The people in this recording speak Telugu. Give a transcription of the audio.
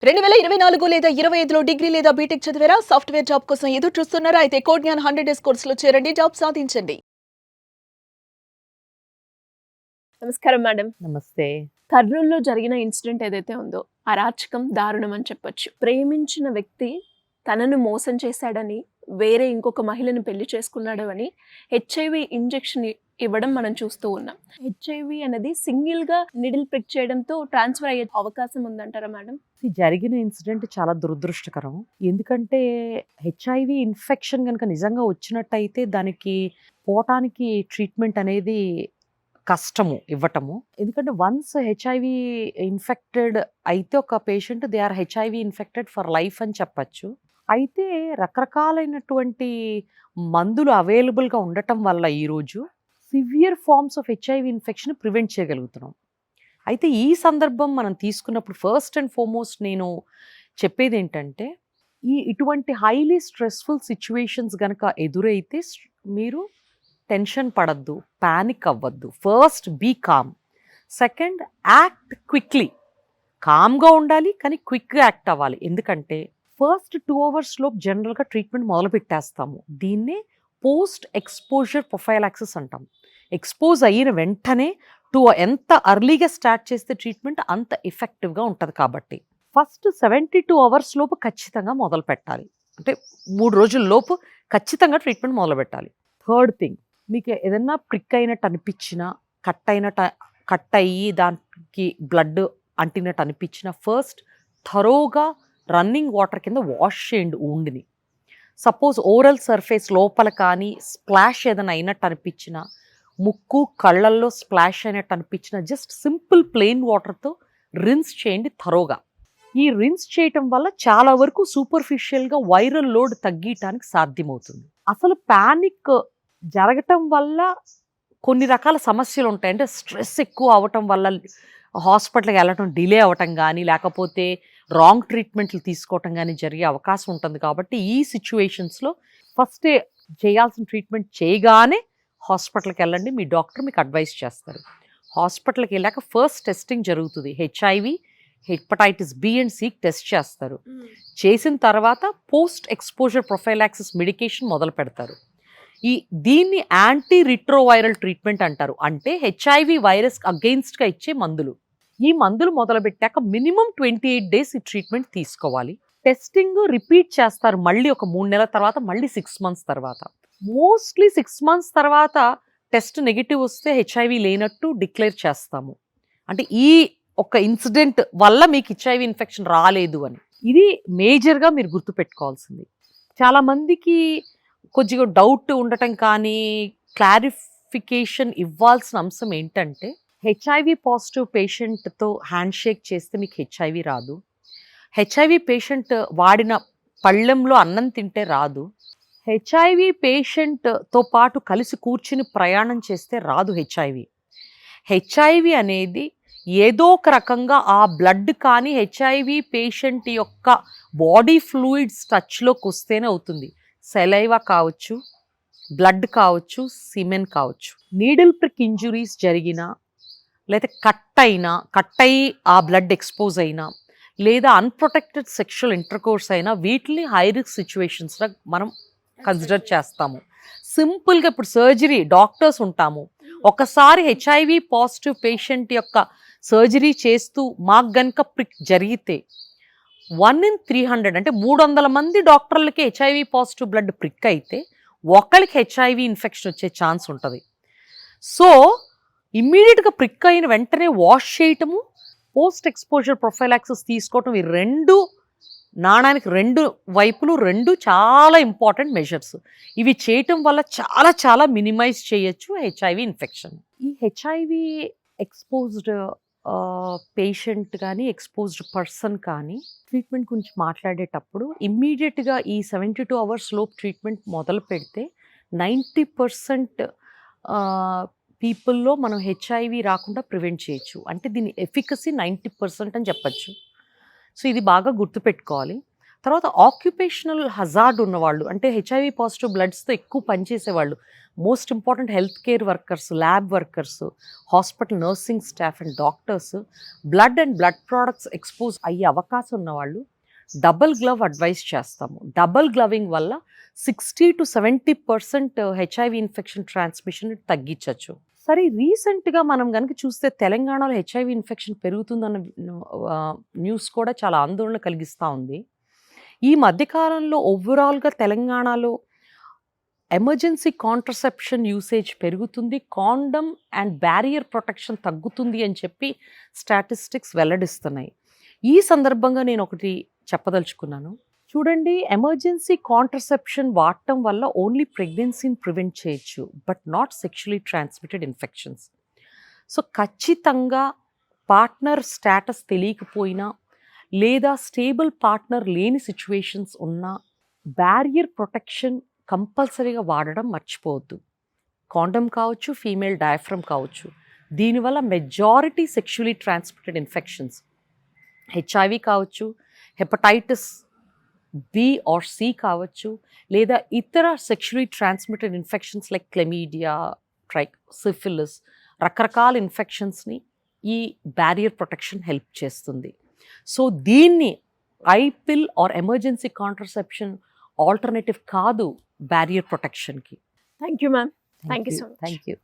2024 లేదా 25లో డిగ్రీ లేదా బీటెక్ చదివారా? సాఫ్ట్‌వేర్ జాబ్ కోసం ఎదురు చూస్తున్నారా? అయితే కోడ్‌జ్ఞాన్ 100 డేస్ కోర్సులో చేరండి. జాబ్ సాధించండి. నమస్కారం మేడం. నమస్తే. కర్నూలులో జరిగిన ఇన్సిడెంట్ ఏదైతే ఉందో అరాచకం, దారుణం అని చెప్పొచ్చు. ప్రేమించిన వ్యక్తి తనను మోసం చేశాడని, వేరే ఇంకొక మహిళని పెళ్లి చేసుకున్నాడు అని హెచ్ఐవి ఇంజెక్షన్ ఇవ్వడం మనం చూస్తూ ఉన్నాం. హెచ్ఐవి అనేది సింగిల్‌గా నీడిల్ ప్రిక్ చేయడంతో ట్రాన్స్‌ఫర్ అయ్యే అవకాశం ఉందంటారా మేడం? ఈ జరిగిన ఇన్సిడెంట్ చాలా దురదృష్టకరం. ఎందుకంటే హెచ్ఐవి ఇన్ఫెక్షన్ గనుక నిజంగా వచ్చినట్టయితే దానికి పోవటానికి ట్రీట్మెంట్ అనేది కష్టము ఇవ్వటము. ఎందుకంటే వన్స్ హెచ్ఐవి ఇన్ఫెక్టెడ్ అయితే ఒక patient they are HIV infected for life అని చెప్పచ్చు. అయితే రకరకాలైనటువంటి మందులు అవైలబుల్‌గా ఉండటం వల్ల ఈరోజు severe forms of HIV infection prevent చేయగలుగుతున్నాం. అయితే ఈ సందర్భం మనం తీసుకున్నప్పుడు ఫస్ట్ అండ్ ఫార్మోస్ట్ నేను చెప్పేదేంటంటే, ఇటువంటి హైలీ స్ట్రెస్‌ఫుల్ సిట్యుయేషన్స్ గనక ఎదురైతే మీరు టెన్షన్ పడొద్దు, పానిక్ అవ్వద్దు. First be calm. Second act quickly. కామ్‌గా ఉండాలి కానీ క్విక్‌గా యాక్ట్ అవ్వాలి. ఎందుకంటే ఫస్ట్ 2 అవర్స్ లోపు జనరల్‌గా ట్రీట్మెంట్ మొదలుపెట్టేస్తాము. దీన్నే పోస్ట్ ఎక్స్‌పోజర్ ప్రొఫైలాక్సిస్ అంటాం. ఎక్స్‌పోజ్ అయిన వెంటనే ఎంత అర్లీగా స్టార్ట్ చేస్తే ట్రీట్మెంట్ అంత ఎఫెక్టివ్‌గా ఉంటది కాబట్టి. ఫస్ట్ 72 అవర్స్ లోపు ఖచ్చితంగా మొదలుపెట్టాలి. అంటే 3 రోజుల లోపు ఖచ్చితంగా ట్రీట్మెంట్ మొదలుపెట్టాలి. థర్డ్ థింగ్, మీకు ఏదన్నా ప్రిక్ అయినట్టు అనిపించినా, కట్ అయ్యి దానికి బ్లడ్ అంటినట్టు అనిపించినా ఫస్ట్ థరోగా రన్నింగ్ వాటర్ కింద వాష్ చేయండి ఊండిని. సపోజ్ ఓరల్ సర్ఫేస్ లోపల కానీ స్ప్లాష్ ఏదైనా అయినట్టు అనిపించినా, ముక్కు కళ్ళల్లో స్ప్లాష్ అయినట్టు అనిపించిన జస్ట్ సింపుల్ ప్లెయిన్ వాటర్తో రిన్స్ చేయండి థరోగా. ఈ రిన్స్ చేయటం వల్ల చాలా వరకు సూపర్ఫిషియల్గా వైరల్ లోడ్ తగ్గించడానికి సాధ్యమవుతుంది. అసలు ప్యానిక్ జరగటం వల్ల కొన్ని రకాల సమస్యలు ఉంటాయి. అంటే స్ట్రెస్ ఎక్కువ అవ్వటం వల్ల హాస్పిటల్కి వెళ్ళటం డిలే అవ్వటం కానీ, లేకపోతే రాంగ్ ట్రీట్మెంట్లు తీసుకోవటం కానీ జరిగే అవకాశం ఉంటుంది. కాబట్టి ఈ సిచ్యువేషన్స్లో ఫస్టే చేయాల్సిన ట్రీట్మెంట్ చేయగానే హాస్పిటల్కి వెళ్ళండి. మీ డాక్టర్ మీకు అడ్వైస్ చేస్తారు. హాస్పిటల్కి వెళ్ళాక ఫస్ట్ టెస్టింగ్ జరుగుతుంది. HIV, hepatitis B and C test చేస్తారు. చేసిన తర్వాత పోస్ట్ ఎక్స్పోజర్ ప్రొఫైలాక్సిస్ మెడికేషన్ మొదలు పెడతారు. దీన్ని యాంటీ రిట్రోవైరల్ ట్రీట్మెంట్ అంటారు. అంటే హెచ్ఐవి వైరస్ అగెయిన్స్ట్గా ఇచ్చే మందులు. ఈ మందులు మొదలుపెట్టాక మినిమం 28 డేస్ ఈ ట్రీట్మెంట్ తీసుకోవాలి. టెస్టింగ్ రిపీట్ చేస్తారు మళ్ళీ ఒక 3 నెలల తర్వాత, మళ్ళీ 6 మంత్స్ తర్వాత. మోస్ట్లీ 6 మంత్స్ తర్వాత టెస్ట్ నెగిటివ్ వస్తే హెచ్ఐవి లేనట్టు డిక్లేర్ చేస్తాము. అంటే ఈ ఒక ఇన్సిడెంట్ వల్ల మీకు హెచ్ఐవి ఇన్ఫెక్షన్ రాలేదు అని. ఇది మేజర్గా మీరు గుర్తుపెట్టుకోవాల్సింది. చాలామందికి కొద్దిగా డౌట్ ఉండటం కానీ, క్లారిఫికేషన్ ఇవ్వాల్సిన అంశం ఏంటంటే, హెచ్ఐవి పాజిటివ్ పేషెంట్తో హ్యాండ్ షేక్ చేస్తే మీకు హెచ్ఐవి రాదు. హెచ్ఐవి పేషెంట్ వాడిన పళ్ళెంలో అన్నం తింటే రాదు. హెచ్ఐవి పేషెంట్తో పాటు కలిసి కూర్చుని ప్రయాణం చేస్తే రాదు హెచ్ఐవి. హెచ్ఐవి అనేది ఏదో ఒక రకంగా ఆ బ్లడ్ కానీ హెచ్ఐవి పేషెంట్ యొక్క బాడీ ఫ్లూయిడ్స్ టచ్లోకి వస్తేనే అవుతుంది. సెలైవా కావచ్చు, బ్లడ్ కావచ్చు, సిమెన్ కావచ్చు. నీడిల్ ప్రిక్ ఇంజురీస్ జరిగినా, లేదా కట్ అయ్యి ఆ బ్లడ్ ఎక్స్పోజ్ అయినా, లేదా అన్ప్రొటెక్టెడ్ సెక్షువల్ ఇంటర్కోర్స్ అయినా వీటిని హై రిస్క్ సిచ్యువేషన్స్గా మనం కన్సిడర్ చేస్తాము. సింపుల్గా ఇప్పుడు సర్జరీ డాక్టర్స్ ఉంటాము. ఒకసారి హెచ్ఐవి పాజిటివ్ పేషెంట్ యొక్క సర్జరీ చేస్తూ మాకు గనక ప్రిక్ జరిగితే 1 in 300 అంటే 300 మంది డాక్టర్లకి హెచ్ఐవి పాజిటివ్ బ్లడ్ ప్రిక్ అయితే ఒకరికి హెచ్ఐవి ఇన్ఫెక్షన్ వచ్చే ఛాన్స్ ఉంటుంది. సో ఇమ్మీడియట్గా ప్రిక్ అయిన వెంటనే వాష్ చేయటము, పోస్ట్ ఎక్స్పోజర్ ప్రొఫైలాక్సిస్ తీసుకోవటం, ఈ రెండు నాణానికి రెండు వైపులు రెండు చాలా ఇంపార్టెంట్ మెజర్స్. ఇవి చేయటం వల్ల చాలా చాలా మినిమైజ్ చేయొచ్చు హెచ్ఐవి ఇన్ఫెక్షన్. ఈ హెచ్ఐవి ఎక్స్పోజ్డ్ పేషెంట్ కానీ, ఎక్స్పోజ్డ్ పర్సన్ కానీ ట్రీట్మెంట్ గురించి మాట్లాడేటప్పుడు ఇమ్మీడియట్గా ఈ 72 అవర్స్ లోపు ట్రీట్మెంట్ మొదలు పెడితే 90% పీపుల్లో మనం హెచ్ఐవి రాకుండా ప్రివెంట్ చేయొచ్చు. అంటే దీని ఎఫికసీ 90% అని చెప్పచ్చు. సో ఇది బాగా గుర్తుపెట్టుకోవాలి. తర్వాత ఆక్యుపేషనల్ హజార్డ్ ఉన్నవాళ్ళు, అంటే హెచ్ఐవి పాజిటివ్ బ్లడ్స్తో ఎక్కువ పనిచేసేవాళ్ళు, most important health care workers, lab workers, hospital nursing staff and doctors, blood and blood products expose అయ్యే అవకాశం ఉన్నవాళ్ళు డబుల్ గ్లవ్ అడ్వైస్ చేస్తాము. డబుల్ గ్లవింగ్ వల్ల 60-70% హెచ్ఐవి ఇన్ఫెక్షన్ ట్రాన్స్మిషన్ తగ్గించవచ్చు. సరే, రీసెంట్గా మనం కనుక చూస్తే తెలంగాణలో హెచ్ఐవి ఇన్ఫెక్షన్ పెరుగుతుందన్న న్యూస్ కూడా చాలా ఆందోళన కలిగిస్తూ ఉంది. ఈ మధ్యకాలంలో ఓవరాల్గా తెలంగాణలో ఎమర్జెన్సీ కాంట్రసెప్షన్ యూసేజ్ పెరుగుతుంది, కాండమ్ అండ్ బ్యారియర్ ప్రొటెక్షన్ తగ్గుతుంది అని చెప్పి స్టాటిస్టిక్స్ వెల్లడిస్తున్నాయి. ఈ సందర్భంగా నేను ఒకటి చెప్పదలుచుకున్నాను. చూడండి, ఎమర్జెన్సీ కాంట్రసెప్షన్ వాడటం వల్ల ఓన్లీ ప్రెగ్నెన్సీని ప్రివెంట్ చేయొచ్చు, but not sexually transmitted infections. So ఖచ్చితంగా పార్ట్నర్ స్టేటస్ తెలియకపోయినా లేదా స్టేబుల్ పార్ట్నర్ లేని సిచ్యువేషన్స్ ఉన్నా బ్యారియర్ ప్రొటెక్షన్ కంపల్సరీగా వాడడం మర్చిపోవద్దు. కాండమ్ కావచ్చు, ఫీమేల్ డయాఫ్రమ్ కావచ్చు. దీనివల్ల majority sexually transmitted infections, HIV కావచ్చు, హెపటైటిస్ బి ఆర్ సి కావచ్చు, లేదా ఇతర sexually transmitted infections like chlamydia, syphilis, రకరకాల ఇన్ఫెక్షన్స్ని ఈ బ్యారియర్ ప్రొటెక్షన్ హెల్ప్ చేస్తుంది. సో దీన్ని ఐపిల్ ఆర్ ఎమర్జెన్సీ కాంట్రసెప్షన్ ఆల్టర్నేటివ్ కాదు barrier ప్రొటెక్షన్కి. Thank you ma'am. Thank you so much. Thank you.